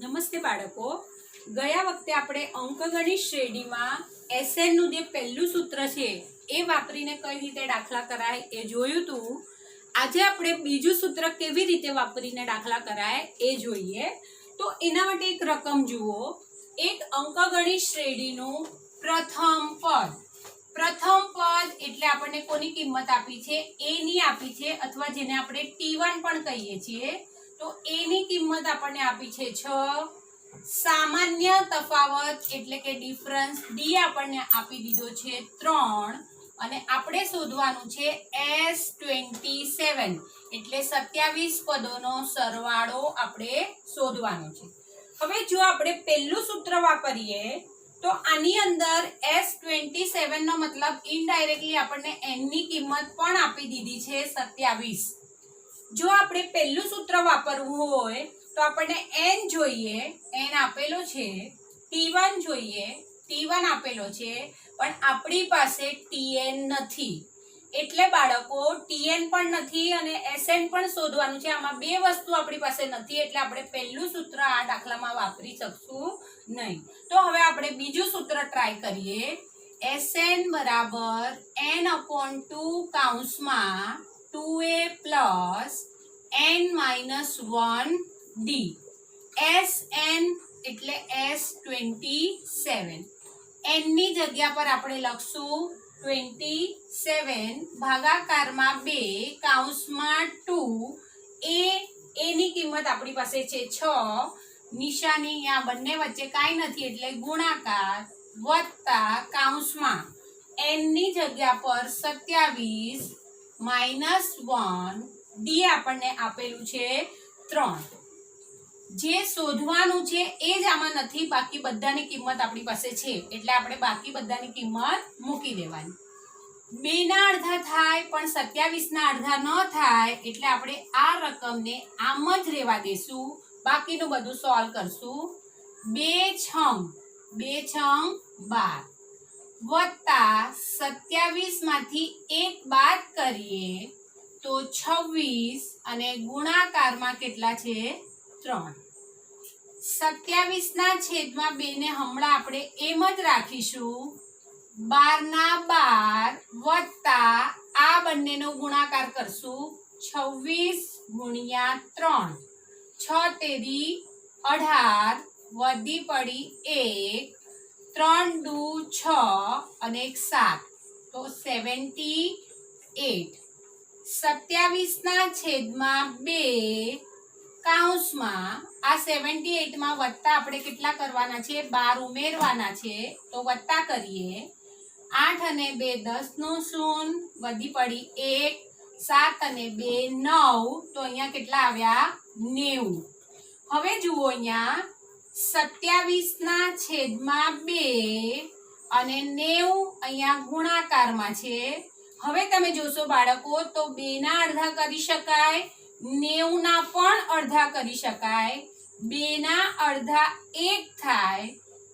નમસ્તે બાળકો, ગયા વખતે આપણે અંકગણિત શ્રેણીમાં SN નું જે પહેલું સૂત્ર છે એ વાપરીને કઈ રીતે દાખલા કરાય એ જોયું હતું. આજે આપણે બીજું સૂત્ર કેવી રીતે વાપરીને દાખલા કરાય એ જોઈએ. તો એના માટે એક રકમ જુઓ. એક અંકગણિત શ્રેણીનું પ્રથમ પદ એટલે આપણને કોની કિંમત આપી છે? a ની આપી છે, અથવા જેને આપણે T1 પણ કહીએ છીએ. તો a ની કિંમત આપણને આપી છે 6. સામાન્ય તફાવત એટલે કે ડિફરન્સ d આપણને આપી દીધો છે 3 અને આપણે શોધવાનું છે S27 એટલે 27 પદોનો સરવાળો આપણે શોધવાનો છે. હવે જો આપણે પહેલું સૂત્ર વાપરીએ તો આની અંદર S27 નો મતલબ ઇનડાયરેક્ટલી આપણને n ની કિંમત પણ આપી દીધી છે 27. જો આપણે પહેલું સૂત્ર વાપરવું હોય તો આપણને n જોઈએ, n આપેલો છે, T1 જોઈએ, T1 આપેલો છે, પણ આપણી પાસે Tn નથી. એટલે બાળકો Tn પણ નથી અને Sn પણ શોધવાનું છે. આમાં બે વસ્તુ આપણી પાસે નથી એટલે આપણે પહેલું સૂત્ર આ દાખલામાં વાપરી શકશું નહીં. તો હવે આપણે બીજું સૂત્ર ટ્રાય કરીએ. Sn બરાબર n/2 કૌંસમાં 2a પ્લસ n-1d. Sn એટલે S27. n ની જગ્યા પર આપણે લખશું 27 ભાગાકારમાં 2 કૌંસમાં 2. a ની કિંમત આપણી પાસે છે 6. નિશાની અહીંયા બંને વચ્ચે કાંઈ નથી એટલે ગુણાકાર વત્તા કૌંસમાં n ની જગ્યા પર 27 -1 d આપણને આપેલું છે 3. જે શોધવાનું છે એ જ આમાં નથી, બાકી બધાની કિંમત આપણી પાસે છે એટલે આપણે બાકી બધાની કિંમત મૂકી દેવાની. 2 ના અડધા થાય પણ 27 ના અડધા ન થાય એટલે આપણે આ રકમને આમ જ રહેવા દેશું, બાકીનું બધું સોલ્વ કરશું. 2 છંગ 12 વત્તા 27 માંથી 1 બાદ કરીએ તો 26 અને ગુણાકારમાં કેટલા છે? 3. 27 ના છેદમાં 2 ને હમણાં આપણે એમ જ રાખીશું. 12 ના 12 વત્તા આ બંનેનો ગુણાકાર કરશું 26 ગુણ્યા 3. 6 તેરી 18 વધી પડી 1, 3 દુ 6 અને 1 7 તો 78. 27 ના છેદમાં 2 કૌંસમાં આ 78 માં વત્તા આપણે કેટલા કરવાના છે? 12 ઉમેરવાના છે તો વત્તા કરીએ. 8 અને 2 10 નું શૂન વધી પડી 1, 7 અને 2 9 તો અહીંયા કેટલા આવ્યા? 90. હવે જુઓ અહીંયા 27 ના છેદમાં 2 અને 90 અહીંયા ગુણાકારમાં છે. હવે તમે જોશો બાળકો તો 2 ના અડધા કરી શકાય, 90 ના પણ અડધા કરી શકાય. 2 ના અડધા 1 થાય,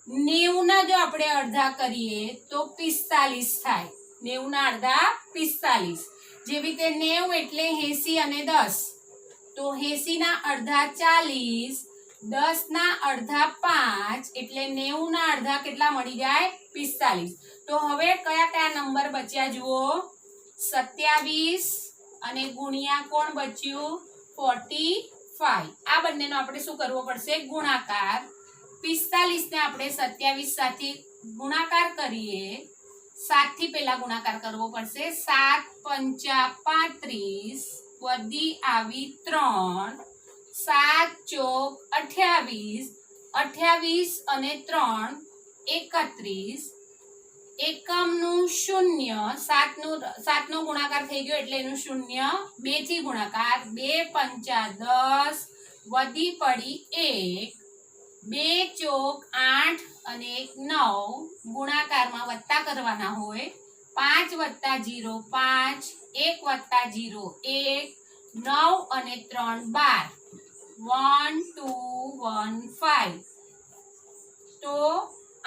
90 ના જો આપણે અડધા કરીએ તો 45 થાય. 90 ના અડધા 45. જેવી રીતે 90 એટલે 80 અને 10 તો 80 ના અડધા 40, 10 ના અડધા 5 એટલે 90 ના અડધા કેટલા મળી જાય? 45. તો હવે કયા કયા નંબર બચ્યા જુઓ. 27 અને ગુણ્યા કોણ બચ્યું? 45. આ બંનેનો આપણે શું કરવો પડશે? ગુણાકાર. 45 ને આપણે 27 સાથે ગુણાકાર કરીએ. 7 થી પહેલા ગુણાકાર કરવો પડશે. 7 5 35 વધી આવી 3, 7 ચોક 28, 28 અને 3 31. એકમનું શૂન્ય, 7 નો ગુણાકાર થઈ ગયો એટલે એનું શૂન્ય. 2 થી ગુણાકાર 2 5 10 વધી પડી 1, 2 ચોક 8 અને 9 ગુણાકારમાં વત્તા કરવાના હોય. 5 વત્તા 0 5, 1 વત્તા 0 1, 9 અને 3 12, 1 2 1 5. તો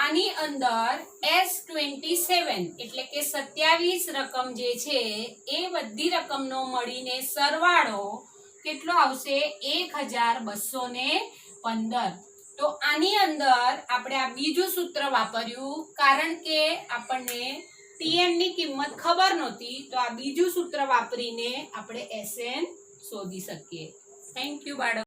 આની અંદર S27 એટલે કે 27 રકમ જે છે એ બધી રકમનો મળીને સરવાળો કેટલો આવશે? 1215. તો આની અંદર આપણે આ બીજું સૂત્ર વાપર્યું કારણ કે આપણને TN ની કિંમત ખબર નહોતી, તો આ બીજું સૂત્ર વાપરીને આપણે SN શોધી શકીએ. થેન્ક યુ બાળકો.